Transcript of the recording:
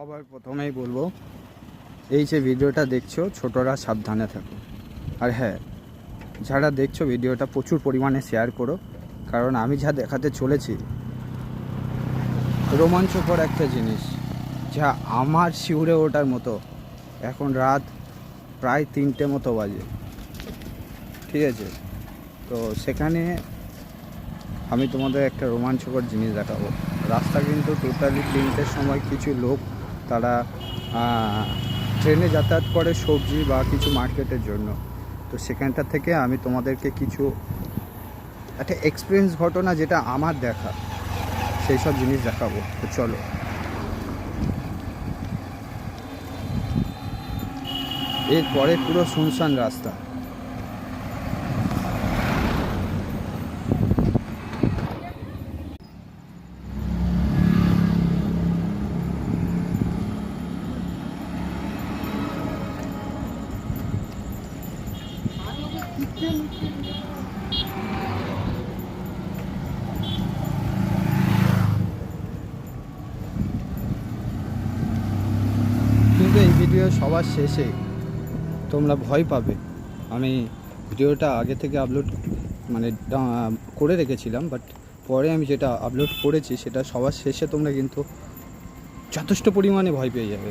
সবার প্রথমেই বলবো, এই যে ভিডিওটা দেখছো ছোটরা সাবধানে থাকো। আর হ্যাঁ, যারা দেখছো ভিডিওটা প্রচুর পরিমাণে শেয়ার করো, কারণ আমি যা দেখাতে চলেছি রোমাঞ্চকর একটা জিনিস, যা আমার শিউরে ওঠার মতো। এখন রাত প্রায় 3টে মতো বাজে, ঠিক আছে? তো সেখানে আমি তোমাদের একটা রোমাঞ্চকর জিনিস দেখাবো। রাস্তা কিন্তু টোটালি 3টের সময় কিছু লোক তারা ট্রেনে যাতায়াত করে সবজি বা কিছু মার্কেটের জন্য। তো সেখানটা থেকে আমি তোমাদেরকে কিছু একটা এক্সপিরিয়েন্স ঘটনা, যেটা আমার দেখা, সেই সব জিনিস দেখাবো। তো চলো। এরপরে পুরো শুনশান রাস্তা। কিন্তু এই ভিডিও সবার শেষে তোমরা ভয় পাবে। আমি ভিডিওটা আগে থেকে আপলোড করে রেখেছিলাম, বাট পরে আমি যেটা আপলোড করেছি সেটা সবার শেষে তোমরা কিন্তু যথেষ্ট পরিমাণে ভয় পেয়ে যাবে।